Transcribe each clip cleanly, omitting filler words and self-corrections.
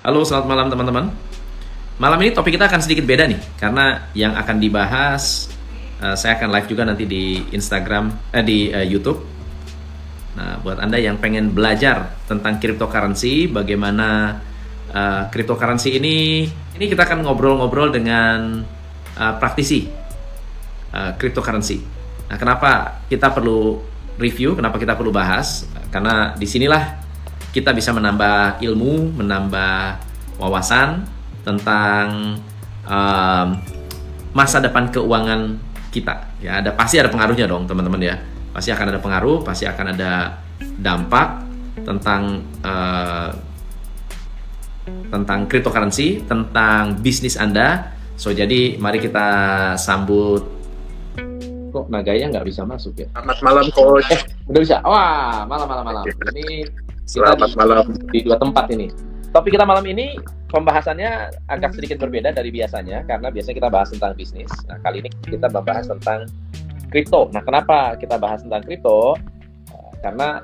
Halo, selamat malam teman-teman. Malam ini topik kita akan sedikit beda nih, karena yang akan dibahas, saya akan live juga nanti di Instagram, di YouTube. Nah, buat Anda yang pengen belajar tentang cryptocurrency, bagaimana cryptocurrency ini kita akan ngobrol-ngobrol dengan praktisi cryptocurrency. Nah, kenapa kita perlu review, kenapa kita perlu bahas? Karena disinilah kita bisa menambah ilmu, menambah wawasan tentang masa depan keuangan kita. Ya, pasti ada pengaruhnya dong, teman-teman ya. Pasti akan ada pengaruh, pasti akan ada dampak tentang cryptocurrency, tentang bisnis Anda. So, jadi mari kita sambut. Kok naganya nggak bisa masuk ya? Selamat malam, Coach. Udah bisa? Wah, malam. Ini Selamat malam. Di dua tempat ini. Topik kita malam ini pembahasannya agak sedikit berbeda dari biasanya, karena biasanya kita bahas tentang bisnis. Nah, kali ini kita membahas tentang kripto. Nah, kenapa kita bahas tentang kripto? Karena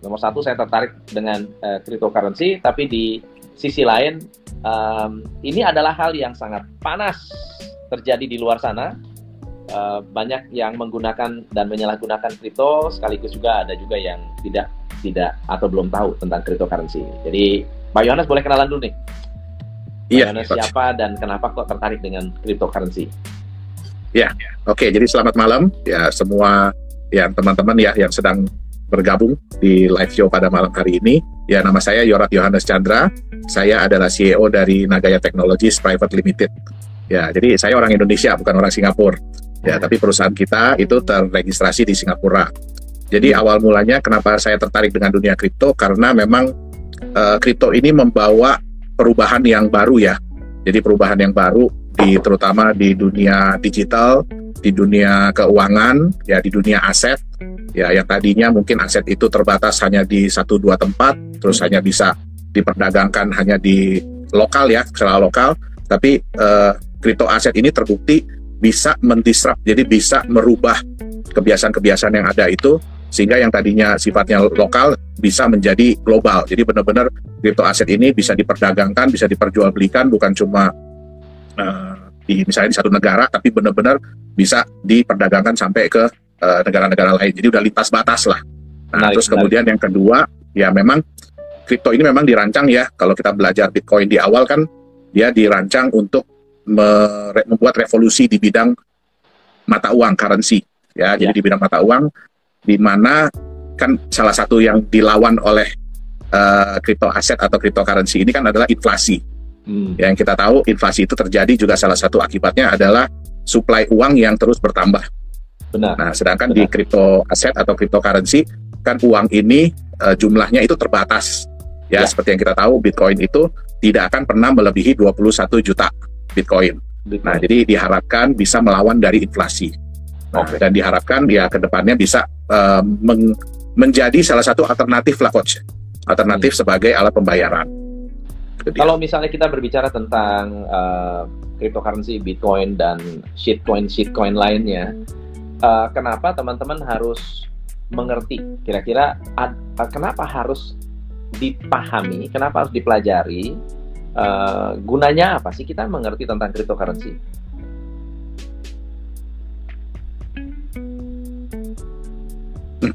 nomor satu, saya tertarik dengan cryptocurrency, tapi di sisi lain ini adalah hal yang sangat panas terjadi di luar sana. Banyak yang menggunakan dan menyalahgunakan kripto, sekaligus juga ada juga yang tidak atau belum tahu tentang cryptocurrency. Jadi Pak Yohanes boleh kenalan dulu nih. Iya. Yohanes siapa dan kenapa kok tertarik dengan cryptocurrency? Ya, oke. Jadi selamat malam ya semua yang teman-teman ya yang sedang bergabung di live show pada malam hari ini. Ya, nama saya Yorat Yohanes Chandra. Saya adalah CEO dari Nagaya Technologies Private Limited. Ya, jadi saya orang Indonesia, bukan orang Singapura. Ya, tapi perusahaan kita itu terregistrasi di Singapura. Jadi awal mulanya kenapa saya tertarik dengan dunia kripto, karena memang kripto ini membawa perubahan yang baru ya. Jadi perubahan yang baru terutama di dunia digital, di dunia keuangan, ya di dunia aset. Ya, yang tadinya mungkin aset itu terbatas hanya di 1-2 tempat, terus hanya bisa diperdagangkan hanya di lokal ya, secara lokal. Tapi kripto aset ini terbukti bisa mendisrupt, jadi bisa merubah kebiasaan-kebiasaan yang ada itu, sehingga yang tadinya sifatnya lokal bisa menjadi global. Jadi benar-benar kripto aset ini bisa diperdagangkan, bisa diperjualbelikan, bukan cuma misalnya di satu negara, tapi benar-benar bisa diperdagangkan sampai ke negara-negara lain. Jadi udah lintas batas lah. Nah, terus kemudian yang kedua, ya memang kripto ini memang dirancang ya, kalau kita belajar Bitcoin di awal kan, dia dirancang untuk membuat revolusi di bidang mata uang, currency. Ya, jadi di bidang mata uang, di mana kan salah satu yang dilawan oleh crypto aset atau cryptocurrency ini kan adalah inflasi. Yang kita tahu inflasi itu terjadi juga salah satu akibatnya adalah supply uang yang terus bertambah. Benar. Nah, sedangkan di crypto aset atau cryptocurrency kan uang ini jumlahnya itu terbatas. Ya, seperti yang kita tahu Bitcoin itu tidak akan pernah melebihi 21 juta Bitcoin. Nah, jadi diharapkan bisa melawan dari inflasi. Dan diharapkan ya ke depannya bisa menjadi salah satu alternatif lah, Coach. Alternatif sebagai alat pembayaran. Kalau misalnya kita berbicara tentang cryptocurrency, Bitcoin dan shitcoin lainnya, kenapa teman-teman harus mengerti? Kira-kira kenapa harus dipahami? Kenapa harus dipelajari? Gunanya apa sih kita mengerti tentang cryptocurrency?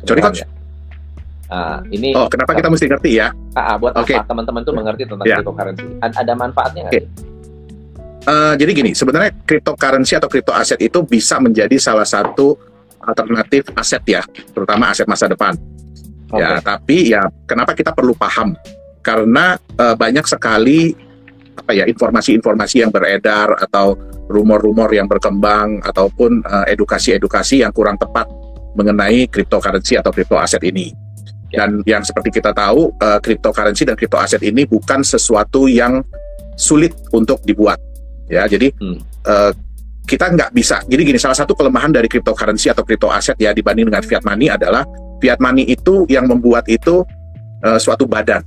Sorry, Coach. Ini kenapa kita mesti ngerti ya? Buat apa teman-teman tuh mengerti tentang cryptocurrency? Ada manfaatnya nggak sih? Jadi gini, sebenarnya cryptocurrency atau crypto aset itu bisa menjadi salah satu alternatif aset ya, terutama aset masa depan. Ya, tapi ya kenapa kita perlu paham? Karena banyak sekali informasi-informasi yang beredar atau rumor-rumor yang berkembang ataupun edukasi-edukasi yang kurang tepat mengenai cryptocurrency atau crypto aset ini. Dan yang seperti kita tahu, cryptocurrency dan crypto aset ini bukan sesuatu yang sulit untuk dibuat. Ya, jadi kita nggak bisa. Jadi gini, salah satu kelemahan dari cryptocurrency atau crypto aset ya dibanding dengan fiat money adalah fiat money itu yang membuat itu suatu badan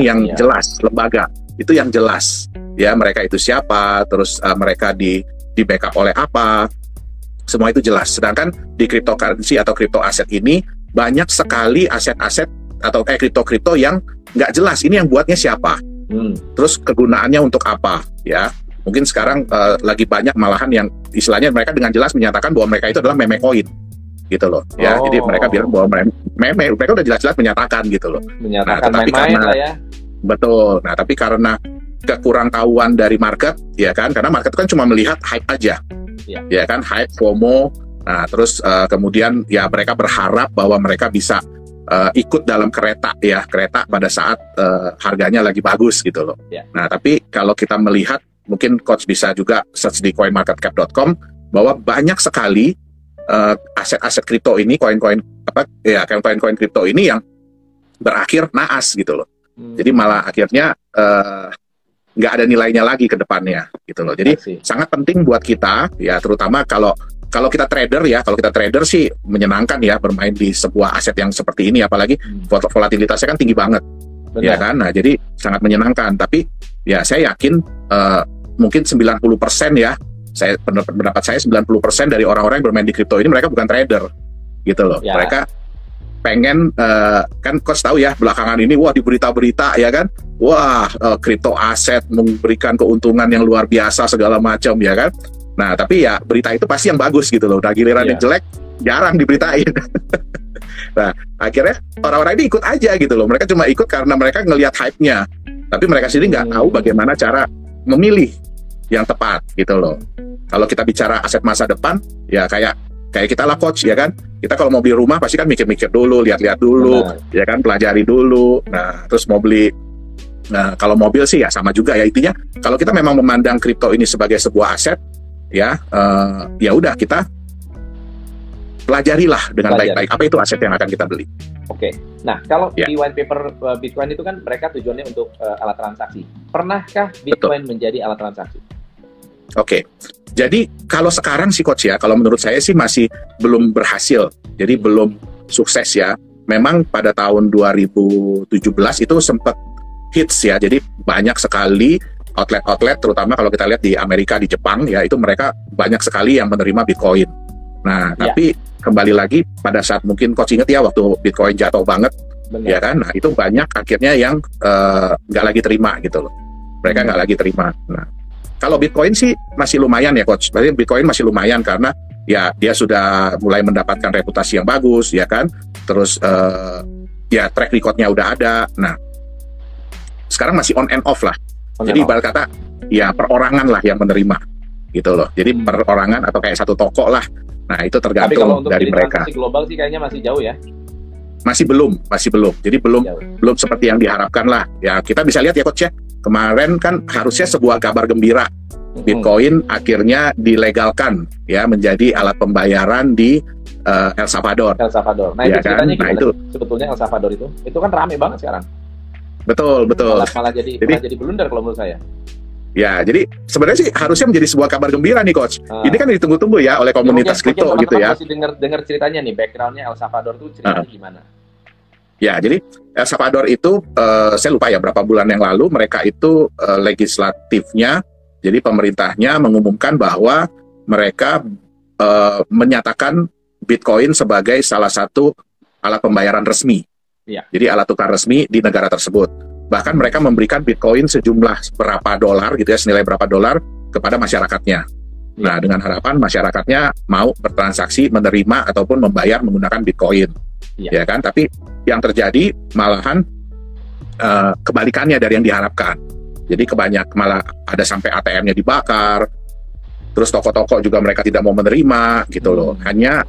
yang jelas, lembaga itu yang jelas. Ya, mereka itu siapa, terus mereka di backup oleh apa, semua itu jelas. Sedangkan di cryptocurrency atau crypto aset ini banyak sekali aset-aset atau kripto-kripto yang nggak jelas ini yang buatnya siapa. Terus kegunaannya untuk apa ya? Mungkin sekarang lagi banyak malahan yang istilahnya mereka dengan jelas menyatakan bahwa mereka itu adalah meme coin gitu loh ya. Jadi mereka bilang bahwa meme, mereka udah jelas-jelas menyatakan gitu loh. Menyatakan main-main lah ya. Betul. Nah, tapi karena kekurangtahuan dari market ya kan, karena market kan cuma melihat hype aja. Ya kan, hype, FOMO. Nah, terus kemudian ya mereka berharap bahwa mereka bisa ikut dalam kereta pada saat harganya lagi bagus gitu loh. Nah, tapi kalau kita melihat, mungkin coach bisa juga search di coinmarketcap.com bahwa banyak sekali aset-aset kripto ini, koin-koin kripto ini yang berakhir naas gitu loh. Jadi malah akhirnya nggak ada nilainya lagi ke depannya gitu loh. Jadi sangat penting buat kita ya, terutama kalau kita trader ya, kalau kita trader sih menyenangkan ya bermain di sebuah aset yang seperti ini, apalagi volatilitasnya kan tinggi banget. Ya kan. Nah, jadi sangat menyenangkan. Tapi ya saya yakin mungkin 90% ya, pendapat saya 90% dari orang-orang yang bermain di kripto ini mereka bukan trader gitu loh. Mereka pengen kan coach tahu ya belakangan ini di berita-berita ya kan, kripto aset memberikan keuntungan yang luar biasa segala macam ya kan. Nah, tapi ya berita itu pasti yang bagus gitu loh. Udah giliran yang jelek jarang diberitain. Nah, akhirnya orang-orang ini ikut aja gitu loh. Mereka cuma ikut karena mereka ngelihat hype-nya. Tapi mereka sendiri nggak tahu bagaimana cara memilih yang tepat gitu loh. Kalau kita bicara aset masa depan, ya kayak kita lah coach ya kan. Kita kalau mau beli rumah pasti kan mikir-mikir dulu, lihat-lihat dulu, ya kan, pelajari dulu. Nah, terus mau beli. Nah, kalau mobil sih ya sama juga ya, intinya. Kalau kita memang memandang kripto ini sebagai sebuah aset, ya udah kita pelajarilah dengan baik-baik apa itu aset yang akan kita beli. Oke. Nah, kalau di white paper Bitcoin itu kan mereka tujuannya untuk alat transaksi. Pernahkah Bitcoin menjadi alat transaksi? Oke. Jadi kalau sekarang sih coach ya, kalau menurut saya sih masih belum berhasil. Jadi belum sukses ya. Memang pada tahun 2017 itu sempat hits ya. Jadi banyak sekali outlet-outlet, terutama kalau kita lihat di Amerika, di Jepang ya, itu mereka banyak sekali yang menerima Bitcoin. Nah, tapi kembali lagi pada saat mungkin coach inget ya waktu Bitcoin jatuh banget, ya kan? Nah, itu banyak akhirnya yang nggak lagi terima gitu loh. Mereka nggak lagi terima. Nah, kalau Bitcoin sih masih lumayan ya coach. Berarti Bitcoin masih lumayan karena ya dia sudah mulai mendapatkan reputasi yang bagus, ya kan? Terus ya track recordnya udah ada. Nah, sekarang masih on and off lah. Jadi ibarat kata ya perorangan lah yang menerima gitu loh. Jadi perorangan atau kayak satu toko lah. Nah, itu tergantung dari mereka. Tapi kalau untuk jadi transaksi global sih kayaknya masih jauh ya. Masih belum. Jadi belum seperti yang diharapkan lah. Ya, kita bisa lihat ya coach ya. Kemarin kan harusnya sebuah kabar gembira. Bitcoin akhirnya dilegalkan ya menjadi alat pembayaran di El Salvador. Nah, itu ceritanya gimana? Itu sebetulnya El Salvador itu kan rame banget sekarang. Betul. Malah jadi blunder kalau menurut saya. Ya, jadi sebenarnya sih harusnya menjadi sebuah kabar gembira nih coach. Ini kan ditunggu-tunggu ya oleh komunitas kripto gitu ya. Masih dengar ceritanya nih, backgroundnya El Salvador tuh ceritanya gimana? Ya, jadi El Salvador itu saya lupa ya berapa bulan yang lalu mereka itu legislatifnya, jadi pemerintahnya mengumumkan bahwa mereka menyatakan Bitcoin sebagai salah satu alat pembayaran resmi. Jadi alat tukar resmi di negara tersebut. Bahkan mereka memberikan Bitcoin sejumlah berapa dolar gitu ya, senilai berapa dolar kepada masyarakatnya. Nah, dengan harapan masyarakatnya mau bertransaksi, menerima ataupun membayar menggunakan Bitcoin. Ya kan? Tapi yang terjadi malahan kebalikannya dari yang diharapkan. Jadi malah ada sampai ATM-nya dibakar. Terus toko-toko juga mereka tidak mau menerima gitu loh. Hanya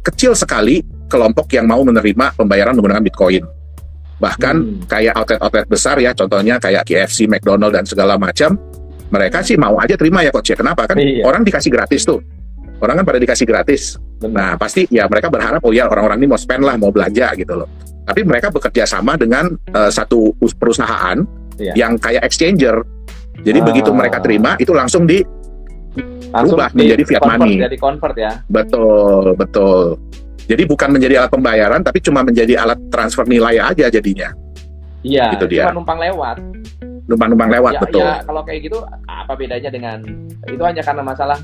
kecil sekali kelompok yang mau menerima pembayaran menggunakan Bitcoin. Bahkan kayak outlet-outlet besar ya, contohnya kayak KFC, McDonald dan segala macam, mereka sih mau aja terima ya coach ya. Kenapa? Kan orang dikasih gratis tuh. Orang kan pada dikasih gratis. Nah, pasti ya mereka berharap orang-orang ini mau spend lah, mau belanja gitu loh. Tapi mereka bekerja sama dengan satu perusahaan yang kayak exchanger. Jadi begitu mereka terima itu langsung berubah menjadi fiat money. Jadi convert ya. Betul. Jadi bukan menjadi alat pembayaran, tapi cuma menjadi alat transfer nilai aja jadinya. Iya, gitu dia. Cuma numpang lewat. Betul. Ya, kalau kayak gitu, apa bedanya dengan itu hanya karena masalah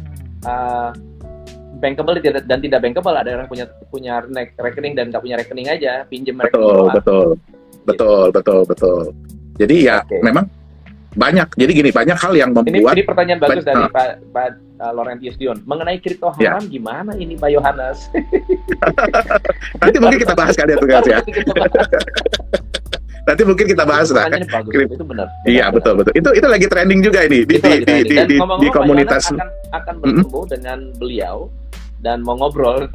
bankable dan tidak bankable. Ada orang punya rekening dan nggak punya rekening aja, pinjam rekening. Betul. Jadi ya Oke. memang banyak. Jadi gini, banyak hal yang membuat Ini pertanyaan bagus dari Ba- Pak Laurentius Dion. Mengenai kripto Ya. haram gimana ini Pak Yohanes? nanti mungkin kita bahas kali ya tugas ya. Nanti kita bahas. Nanti mungkin kita bahas lah. Pertanyaannya bagus, itu benar. Iya, betul. Itu lagi trending juga ini di Itu lagi trending. Dan di ngomong-ngomong, Pak komunitas. Yohanes akan bertemu dengan beliau dan mau ngobrol.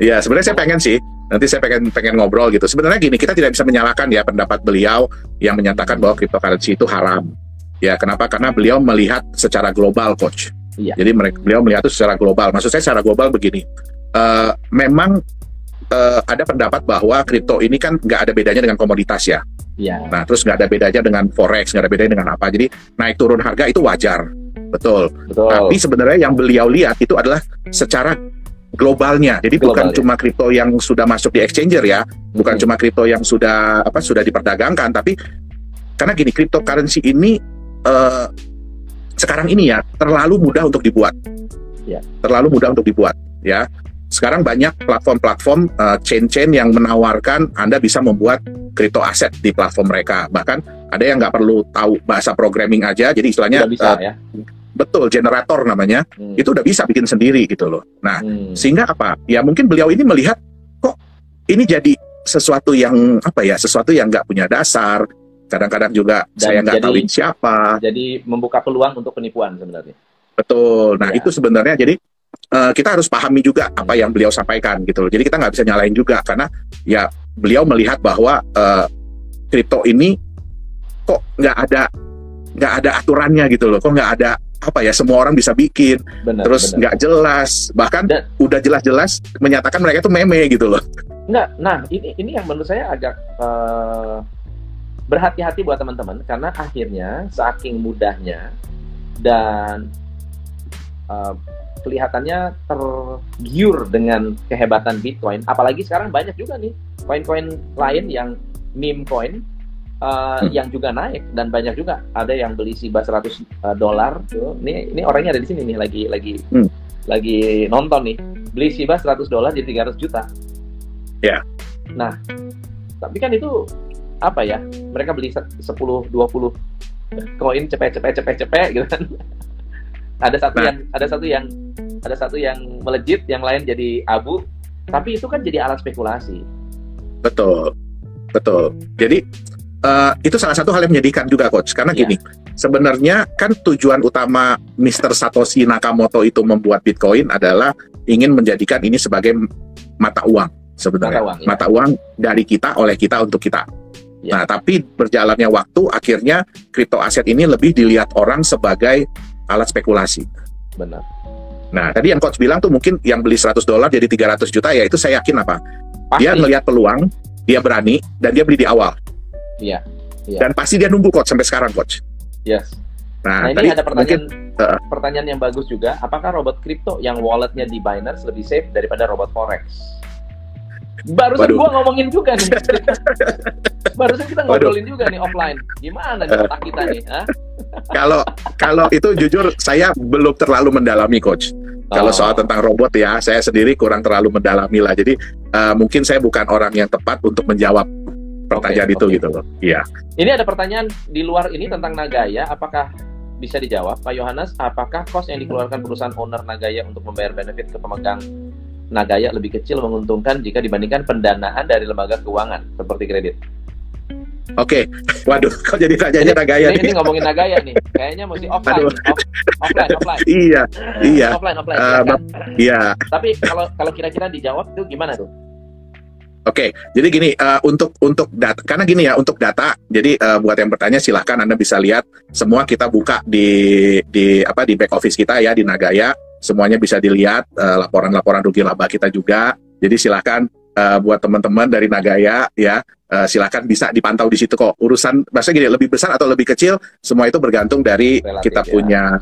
Iya, sebenarnya saya pengen sih. Nanti saya pengen ngobrol gitu. Sebenarnya gini, kita tidak bisa menyalahkan ya pendapat beliau yang menyatakan bahwa cryptocurrency itu haram. Ya, kenapa? Karena beliau melihat secara global, Coach. Iya. Jadi beliau melihat itu secara global. Maksud saya secara global begini. Memang ada pendapat bahwa kripto ini kan nggak ada bedanya dengan komoditas ya. Iya. Nah, terus nggak ada bedanya dengan forex, nggak ada bedanya dengan apa. Jadi naik turun harga itu wajar, betul. Betul. Tapi sebenarnya yang beliau lihat itu adalah secara globalnya. Jadi bukan Globalnya. cuma kripto yang sudah masuk di exchanger ya, bukan cuma kripto yang sudah diperdagangkan, tapi karena gini, cryptocurrency ini sekarang ini ya terlalu mudah untuk dibuat. Ya. Terlalu mudah untuk dibuat ya. Sekarang banyak platform-platform chain-chain yang menawarkan Anda bisa membuat crypto aset di platform mereka. Bahkan ada yang nggak perlu tahu bahasa programming aja, jadi istilahnya Udah bisa ya. betul, generator namanya, itu udah bisa bikin sendiri gitu loh. Nah, sehingga apa? Ya mungkin beliau ini melihat kok ini jadi sesuatu yang sesuatu yang nggak punya dasar. Kadang-kadang juga Dan saya nggak jadi- tahu ini siapa. Jadi membuka peluang untuk penipuan sebenarnya. Betul. Nah, Ya. itu sebenarnya jadi kita harus pahami juga apa yang beliau sampaikan gitu loh. Jadi kita nggak bisa nyalain juga karena ya beliau melihat bahwa kripto ini kok nggak ada aturannya gitu loh. Kok nggak ada semua orang bisa bikin, Benar. terus benar. nggak jelas, bahkan Dan- udah jelas-jelas menyatakan mereka itu meme gitu loh. Enggak, nah ini yang menurut saya agak berhati-hati buat teman-teman karena akhirnya saking mudahnya dan kelihatannya tergiur dengan kehebatan Bitcoin. Apalagi sekarang banyak juga nih koin-koin lain yang meme coin yang juga naik dan banyak juga ada yang beli Shiba $100 tuh. Ini orangnya ada di sini nih lagi nonton nih. Beli Shiba $100 jadi 300 juta. Ya. Nah, tapi kan itu apa ya? Mereka beli 10 20 koin cepet gitu kan. Ada satu yang melejit, yang lain jadi abu. Tapi itu kan jadi alat spekulasi. Betul. Jadi itu salah satu hal yang menyedihkan juga, Coach. Karena Iya. gini, sebenarnya kan tujuan utama Mr. Satoshi Nakamoto itu membuat Bitcoin adalah ingin menjadikan ini sebagai mata uang sebenarnya. Mata uang, ya. Dari kita, oleh kita, untuk kita. Ya. Nah, tapi berjalannya waktu, akhirnya kripto aset ini lebih dilihat orang sebagai alat spekulasi. Benar. Nah, tadi yang Coach bilang tuh mungkin yang beli $100 jadi 300 juta, ya itu saya yakin apa? Pasti. Dia melihat peluang, dia berani, dan dia beli di awal. Iya. Dan pasti dia nunggu, Coach, sampai sekarang, Coach. Yes. Nah, Nah, tadi ini ada mungkin pertanyaan yang bagus juga. Apakah robot kripto yang walletnya di Binance lebih safe daripada robot forex? Barusan Waduh. gua ngomongin juga nih. Barusan kita ngobrolin juga nih offline. Gimana nih otak kita nih? Hah? kalau itu jujur saya belum terlalu mendalami, Coach. Kalau soal tentang robot ya, saya sendiri kurang terlalu mendalami lah. Jadi mungkin saya bukan orang yang tepat untuk menjawab pertanyaan itu Oke. gitu loh. Iya. Ini ada pertanyaan di luar ini tentang Nagaya. Apakah bisa dijawab, Pak Yohanes? Apakah cost yang dikeluarkan perusahaan owner Nagaya untuk membayar benefit ke pemegang Nagaya lebih kecil menguntungkan jika dibandingkan pendanaan dari lembaga keuangan seperti kredit? Oke. Waduh, kok jadi tanyanya Nagaya Ini nih? ngomongin Nagaya nih. Kayaknya mesti offline. Aduh. Offline. Iya. Offline. Ya kan? Iya. Tapi kalau kira-kira dijawab itu gimana tuh? Oke, jadi gini, untuk data, karena gini ya, untuk data, jadi buat yang bertanya silahkan Anda bisa lihat semua kita buka di back office kita ya, di Nagaya, semuanya bisa dilihat, laporan-laporan rugi laba kita juga. Jadi silahkan buat teman-teman dari Nagaya ya, silahkan bisa dipantau di situ kok. Urusan bahasa gini, lebih besar atau lebih kecil, semua itu bergantung dari Relatif, kita ya.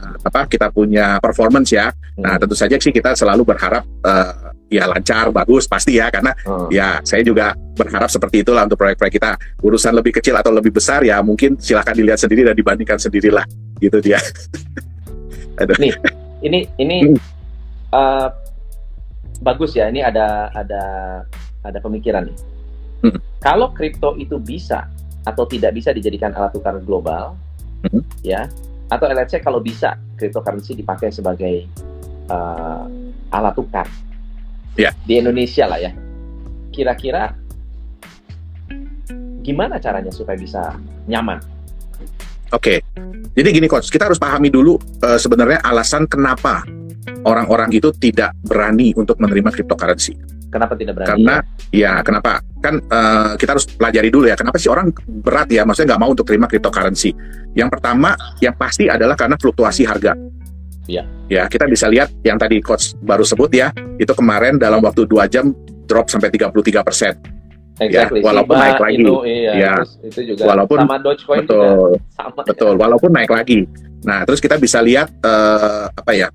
kita punya performance ya. Nah, tentu saja sih kita selalu berharap ya lancar, bagus pasti ya, karena ya saya juga berharap seperti itulah untuk proyek-proyek kita. Urusan lebih kecil atau lebih besar ya mungkin silahkan dilihat sendiri dan dibandingkan sendirilah gitu dia. Aduh. Nih, ini bagus ya. Ini ada pemikiran nih. Kalau kripto itu bisa atau tidak bisa dijadikan alat tukar global, ya, atau let's say kalau bisa cryptocurrency dipakai sebagai alat tukar di Indonesia lah ya, kira-kira gimana caranya supaya bisa nyaman? Oke, jadi gini Coach, kita harus pahami dulu sebenarnya alasan kenapa orang-orang itu tidak berani untuk menerima cryptocurrency. Kenapa tidak berani? Karena kenapa? Kan kita harus pelajari dulu ya, kenapa sih orang berat ya, maksudnya nggak mau untuk terima cryptocurrency. Yang pertama, yang pasti adalah karena fluktuasi harga. Ya, kita bisa lihat yang tadi Coach baru sebut ya, itu kemarin dalam waktu 2 jam drop sampai 33%. Exactly. Ya, walaupun naik lagi, itu juga walaupun sama Dogecoin betul, juga sama. Betul, walaupun naik lagi. Nah, terus kita bisa lihat kayak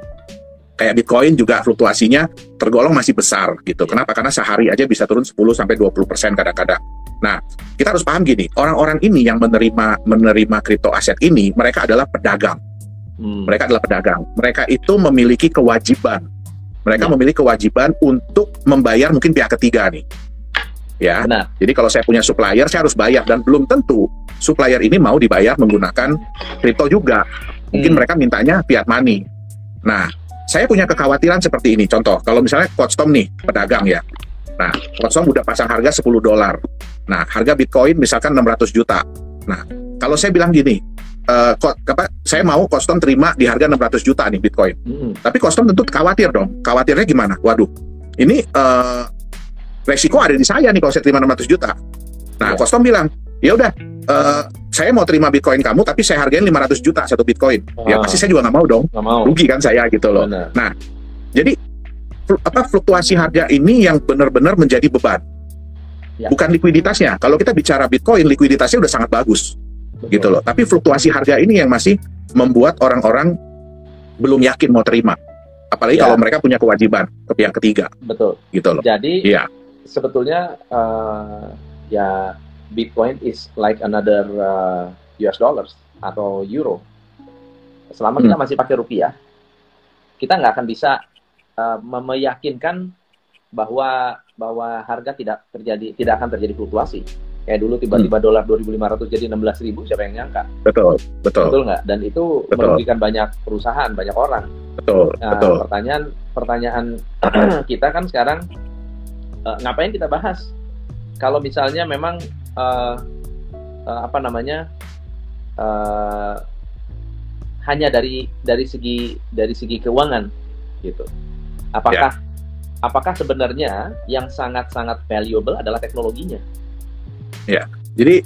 Bitcoin juga fluktuasinya tergolong masih besar gitu. Kenapa? Karena sehari aja bisa turun 10-20% kadang-kadang. Nah, kita harus paham gini, orang-orang ini yang menerima kripto aset ini, mereka adalah pedagang. Mereka adalah pedagang. Mereka itu memiliki kewajiban. Mereka memiliki kewajiban untuk membayar mungkin pihak ketiga nih. Ya, benar. Jadi kalau saya punya supplier, saya harus bayar, dan belum tentu supplier ini mau dibayar menggunakan kripto juga. Mungkin mereka mintanya fiat money. Nah, saya punya kekhawatiran seperti ini. Contoh, kalau misalnya Coach Tom nih, pedagang ya. Nah, Coach Tom udah pasang harga $10. Nah, harga Bitcoin misalkan 600 juta. Nah, kalau saya bilang gini, saya mau Coach Tom terima di harga 600 juta nih Bitcoin. Tapi Coach Tom tentu khawatir dong. Khawatirnya gimana? Waduh, ini resiko ada di saya nih kalau saya terima 600 juta. Nah, Coach Tom bilang, ya udah, saya mau terima Bitcoin kamu, tapi saya hargain 500 juta satu Bitcoin. Ya pasti saya juga nggak mau dong. Rugi kan saya gitu loh. Benar. Nah, jadi fluktuasi harga ini yang benar-benar menjadi beban. Bukan likuiditasnya. Kalau kita bicara Bitcoin, likuiditasnya udah sangat bagus. Gitu loh. Tapi fluktuasi harga ini yang masih membuat orang-orang belum yakin mau terima. Apalagi kalau mereka punya kewajiban ke pihak ketiga. Betul. Gitu loh. Jadi sebetulnya ya Bitcoin is like another US dollars atau euro. Selama kita masih pakai rupiah, kita nggak akan bisa meyakinkan bahwa harga tidak akan terjadi fluktuasi. Kayak dulu tiba-tiba dolar 2.500 jadi 16.000, siapa yang nyangka? Betul nggak? Dan itu merugikan banyak perusahaan, banyak orang. Betul. Pertanyaan kita kan sekarang, ngapain kita bahas? Kalau misalnya memang hanya dari segi keuangan gitu. Apakah sebenarnya yang sangat-sangat valuable adalah teknologinya? Ya, jadi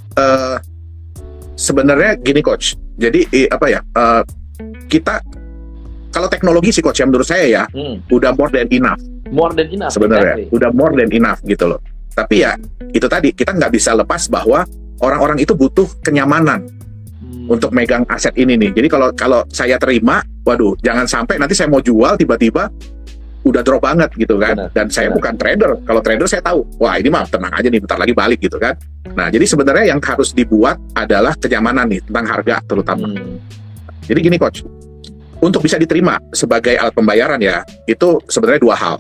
sebenarnya gini Coach. Jadi kita kalau teknologi sih Coach, yang menurut saya ya udah more than enough. More than enough sebenarnya, udah more than enough gitu loh. Tapi ya itu tadi, kita nggak bisa lepas bahwa orang-orang itu butuh kenyamanan untuk megang aset ini nih. Jadi kalau saya terima, waduh, jangan sampai nanti saya mau jual tiba-tiba udah drop banget gitu kan. Dan saya bukan trader. Kalau trader saya tahu, wah ini mah tenang aja nih, bentar lagi balik gitu kan. Nah, jadi sebenarnya yang harus dibuat adalah kenyamanan nih tentang harga terutama. Jadi gini Coach, untuk bisa diterima sebagai alat pembayaran ya, itu sebenarnya dua hal.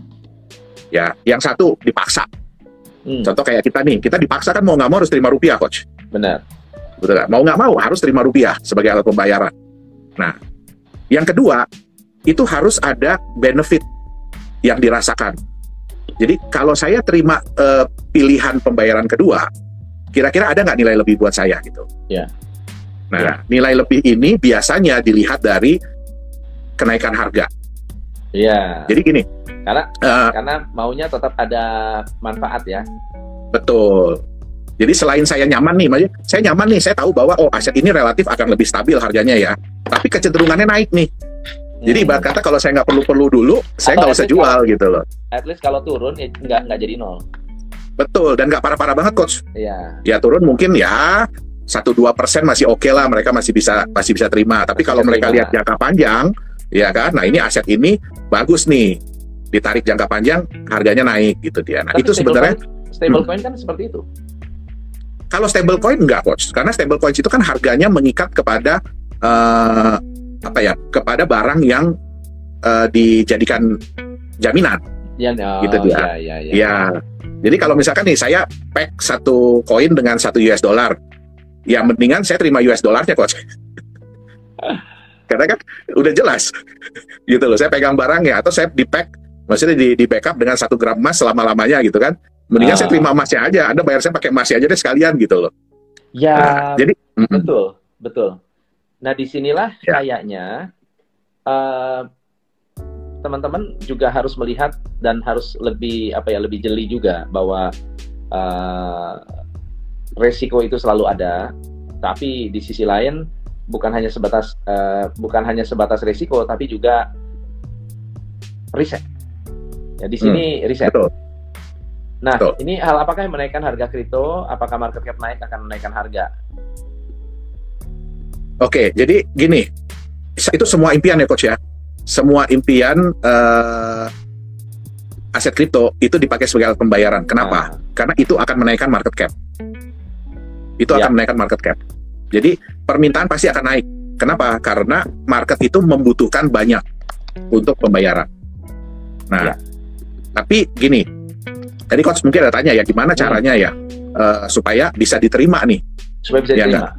Ya, yang satu dipaksa. Contoh kayak kita nih, kita dipaksa kan mau nggak mau harus terima rupiah Coach. Benar. Betul kan? Mau nggak mau harus terima rupiah sebagai alat pembayaran. Nah, yang kedua itu harus ada benefit yang dirasakan. Jadi kalau saya terima pilihan pembayaran kedua, kira-kira ada nggak nilai lebih buat saya gitu? Nah, nilai lebih ini biasanya dilihat dari kenaikan harga. Jadi gini, karena maunya tetap ada manfaat ya. Betul. Jadi selain saya nyaman nih, saya nyaman nih, saya tahu bahwa aset ini relatif akan lebih stabil harganya ya. Tapi kecenderungannya naik nih. Jadi ibarat kata kalau saya nggak perlu dulu, saya nggak usah jual gitu loh. At least kalau turun ya nggak jadi nol. Betul, dan nggak parah-parah banget Coach. Ya turun mungkin ya 1-2% masih oke lah, mereka masih bisa terima. Tapi kalau mereka lihat jangka panjang, ya kan, nah ini aset ini bagus nih, ditarik jangka panjang harganya naik gitu dia. Nah, itu sebenarnya stablecoin kan seperti itu. Kalau stablecoin enggak Coach, karena stablecoin itu kan harganya mengikat kepada kepada barang yang dijadikan jaminan. Gitu dia. Ya. Jadi kalau misalkan nih saya pack satu koin dengan $1, ya mendingan saya terima US dollarnya coach. Karena kan udah jelas gitu loh, saya pegang barangnya atau saya di-pack, maksudnya di backup dengan 1 gram emas selama-lamanya gitu kan. Mendingan saya terima emasnya aja, Anda bayar saya pakai emasnya aja deh sekalian gitu loh. Ya, Nah, jadi betul. Nah, disinilah kayaknya teman-teman juga harus melihat dan harus lebih lebih jeli juga bahwa resiko itu selalu ada, tapi di sisi lain bukan hanya sebatas resiko, tapi juga riset. Ya, di sini riset. betul. Nah, Betul. ini hal apakah yang menaikkan harga kripto? Apakah market cap naik akan menaikkan harga? Oke, jadi gini, itu semua impian ya coach ya. Semua impian aset kripto itu dipakai sebagai alat pembayaran. Kenapa? Karena itu akan menaikkan market cap. Itu akan menaikkan market cap. Jadi permintaan pasti akan naik. Kenapa? Karena market itu membutuhkan banyak untuk pembayaran. Nah, tapi gini, tadi coach mungkin ada tanya ya, gimana caranya ya supaya bisa diterima nih? Supaya bisa diterima. Enggak?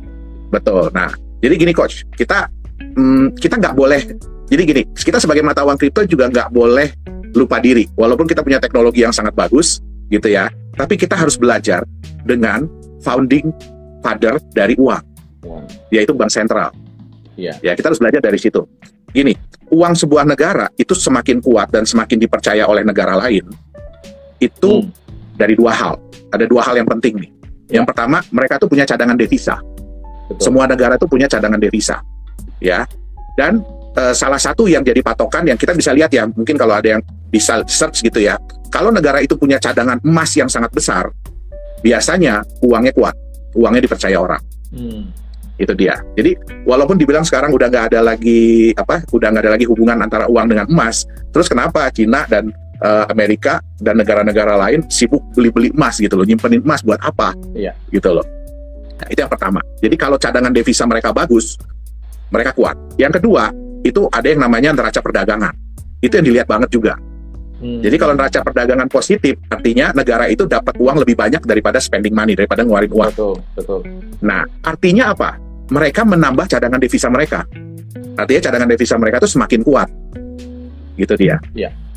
Betul. Nah, jadi gini coach, kita nggak boleh. Jadi gini, kita sebagai mata uang kripto juga nggak boleh lupa diri. Walaupun kita punya teknologi yang sangat bagus, gitu ya. Tapi kita harus belajar dengan founding father dari uang, yaitu bank sentral. Ya, kita harus belajar dari situ. Gini, uang sebuah negara itu semakin kuat dan semakin dipercaya oleh negara lain. Itu dari 2 hal. Ada 2 hal yang penting nih. Yang pertama, mereka tuh punya cadangan devisa. Betul. Semua negara tuh punya cadangan devisa, ya. Dan salah satu yang jadi patokan yang kita bisa lihat ya, mungkin kalau ada yang bisa search gitu ya. Kalau negara itu punya cadangan emas yang sangat besar, biasanya uangnya kuat, uangnya dipercaya orang. Itu dia. Jadi walaupun dibilang sekarang udah nggak ada lagi hubungan antara uang dengan emas, terus kenapa Cina dan Amerika dan negara-negara lain sibuk beli-beli emas gitu loh, nyimpenin emas buat apa? Gitu loh. Nah, itu yang pertama. Jadi kalau cadangan devisa mereka bagus, mereka kuat. Yang kedua, itu ada yang namanya neraca perdagangan. Itu yang dilihat banget juga. Jadi kalau neraca perdagangan positif, artinya negara itu dapat uang lebih banyak daripada spending money, daripada ngeluarin uang. Betul. Nah, artinya apa? Mereka menambah cadangan devisa mereka. Artinya cadangan devisa mereka itu semakin kuat. Gitu dia.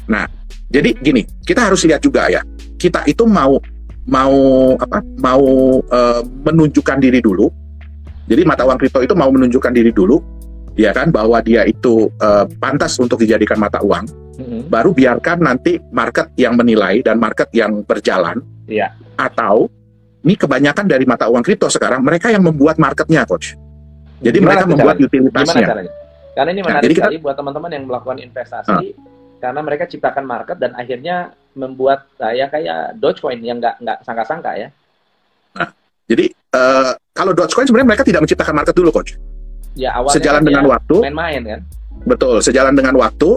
Nah, jadi gini, kita harus lihat juga ya. Kita itu mau menunjukkan diri dulu. Jadi mata uang kripto itu mau menunjukkan diri dulu, ya kan, bahwa dia itu pantas untuk dijadikan mata uang. Baru biarkan nanti market yang menilai dan market yang berjalan. Atau ini kebanyakan dari mata uang kripto sekarang mereka yang membuat marketnya, coach. Jadi mereka membuat utilitasnya. Gimana caranya? Karena ini menarik sekali buat teman-teman yang melakukan investasi, karena mereka ciptakan market dan akhirnya membuat kayak Dogecoin yang nggak sangka-sangka ya. Nah, jadi kalau Dogecoin sebenarnya mereka tidak menciptakan market dulu, coach. Ya, awalnya sejalan dengan waktu. Main-main kan. Betul, sejalan dengan waktu,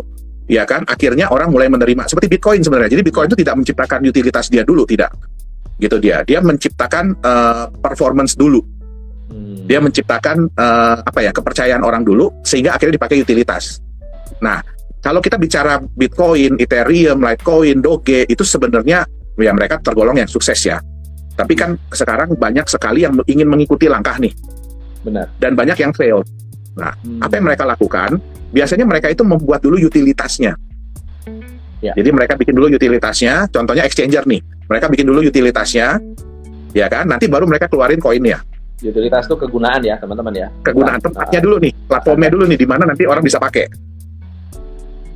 ya kan. Akhirnya orang mulai menerima seperti Bitcoin sebenarnya. Jadi Bitcoin itu tidak menciptakan utilitas dia dulu, tidak. Gitu dia menciptakan performance dulu. Dia menciptakan kepercayaan orang dulu sehingga akhirnya dipakai utilitas. Nah, kalau kita bicara Bitcoin, Ethereum, Litecoin, Doge, itu sebenarnya ya mereka tergolong yang sukses ya. Tapi kan sekarang banyak sekali yang ingin mengikuti langkah nih. Benar. Dan banyak yang fail. Nah, apa yang mereka lakukan? Biasanya mereka itu membuat dulu utilitasnya. Jadi mereka bikin dulu utilitasnya, contohnya exchanger nih. Mereka bikin dulu utilitasnya, ya kan? Nanti baru mereka keluarin koinnya. Utilitas itu kegunaan ya, teman-teman ya. Kegunaan tempatnya dulu nih, platformnya dulu nih, di mana nanti orang bisa pakai.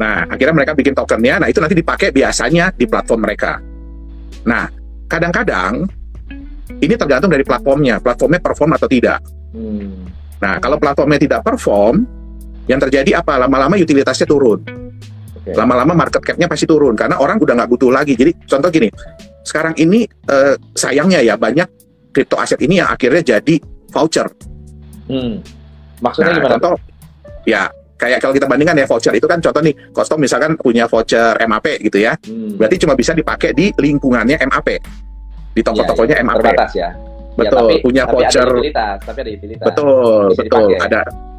Nah, akhirnya mereka bikin tokennya, nah itu nanti dipakai biasanya di platform mereka. Nah, kadang-kadang ini tergantung dari platformnya perform atau tidak. Nah, kalau platformnya tidak perform, yang terjadi apa? Lama-lama utilitasnya turun. Lama-lama market cap-nya pasti turun, karena orang udah nggak butuh lagi. Jadi, contoh gini, sekarang ini sayangnya ya, banyak kripto aset ini yang akhirnya jadi voucher. Maksudnya gimana? Contoh, ya, kayak kalau kita bandingkan ya, voucher itu kan contoh nih, Costom misalkan punya voucher MAP gitu ya, berarti cuma bisa dipakai di lingkungannya MAP, di toko-tokonya MAP. Terbatas ya. Betul, punya voucher. Tapi ada utilitas. Betul,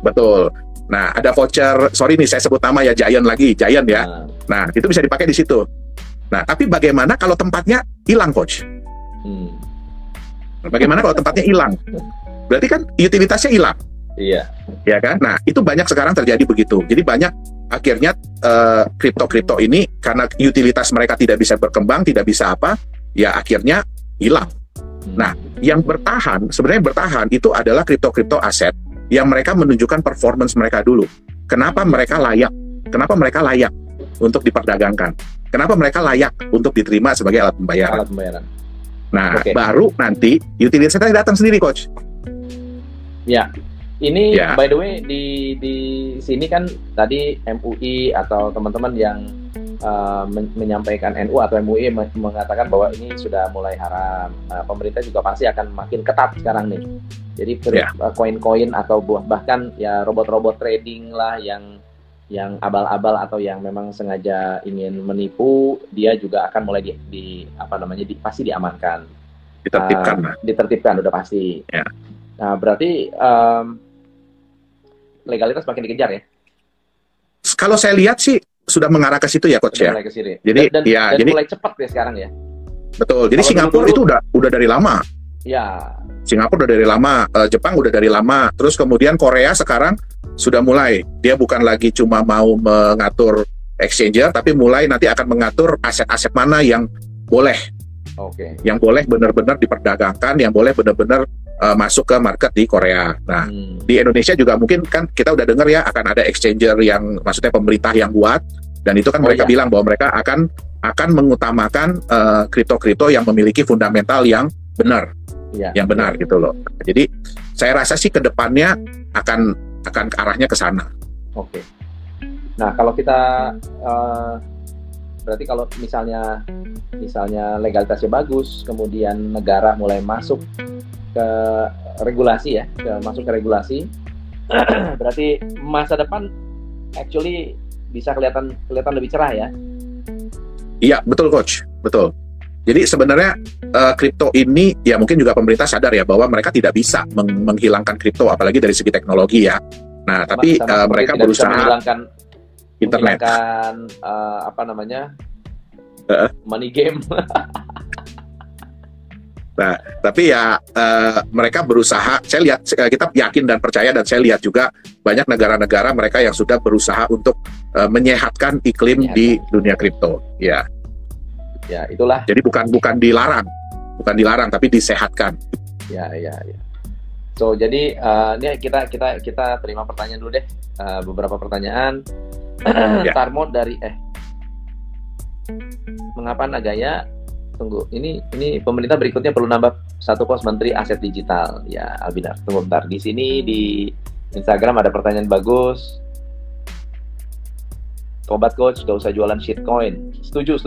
betul. Nah, ada voucher, sorry nih saya sebut nama ya, Giant ya. Nah, itu bisa dipakai di situ. Nah, tapi bagaimana kalau tempatnya hilang, coach? Bagaimana kalau tempatnya hilang? berarti kan utilitasnya hilang. Iya. Ya kan? Nah, itu banyak sekarang terjadi begitu. Jadi banyak akhirnya kripto-kripto ini karena utilitas mereka tidak bisa berkembang, tidak bisa apa, ya akhirnya hilang. Nah, yang sebenarnya bertahan itu adalah kripto-kripto aset yang mereka menunjukkan performance mereka dulu. Kenapa mereka layak? Kenapa mereka layak untuk diperdagangkan? Kenapa mereka layak untuk diterima sebagai alat pembayaran? Alat pembayaran. Nah, baru nanti utilitasnya datang sendiri, Coach. Ya. Ini Ya. by the way di sini kan tadi MUI atau teman-teman yang menyampaikan NU atau MUI mengatakan bahwa ini sudah mulai haram. Pemerintah juga pasti akan makin ketat sekarang nih. Jadi koin-koin atau bahkan ya robot-robot trading lah yang abal-abal atau yang memang sengaja ingin menipu, dia juga akan mulai pasti diamankan. Ditertibkan udah pasti. Ya. Nah, berarti legalitas makin dikejar ya? Kalau saya lihat sih sudah mengarah ke situ ya, Coach ya. Mulai ke sini. Jadi jadi mulai cepat ya sekarang ya. Betul. Jadi Kalau Singapura dulu, itu udah dari lama. Ya. Singapura udah dari lama, Jepang udah dari lama. Terus kemudian Korea sekarang sudah mulai. Dia bukan lagi cuma mau mengatur exchanger, tapi mulai nanti akan mengatur aset-aset mana yang boleh. Oke. Yang boleh benar-benar diperdagangkan, yang boleh benar-benar masuk ke market di Korea. Nah, di Indonesia juga mungkin kan kita udah dengar ya akan ada exchanger yang maksudnya pemerintah yang buat, dan itu kan mereka bilang bahwa mereka akan mengutamakan kripto-kripto yang memiliki fundamental yang benar, yang benar gitu loh. Jadi saya rasa sih kedepannya akan ke arahnya ke sana. Oke. Nah, kalau kita berarti kalau misalnya legalitasnya bagus, kemudian negara mulai masuk ke regulasi ya, masuk ke regulasi, berarti masa depan actually bisa kelihatan lebih cerah ya. Iya, betul Coach, betul. Jadi sebenarnya kripto ini ya mungkin juga pemerintah sadar ya bahwa mereka tidak bisa menghilangkan kripto apalagi dari segi teknologi ya. Nah, tapi mereka berusaha menghilangkan internet. Money game. Nah, tapi ya mereka berusaha, saya lihat, kita yakin dan percaya dan saya lihat juga banyak negara-negara mereka yang sudah berusaha untuk menyehatkan iklim di dunia kripto. Ya. Ya, itulah. Jadi bukan dilarang tapi disehatkan. Ya. So, jadi ini kita terima pertanyaan dulu deh. Beberapa pertanyaan. Tarmod dari mengapa Nagaya? Tunggu, ini pemerintah berikutnya perlu nambah 1 pos menteri aset digital. Ya, Albinar, tunggu bentar. Di sini di Instagram ada pertanyaan bagus. Tobat Coach, gak usah jualan shitcoin. Setuju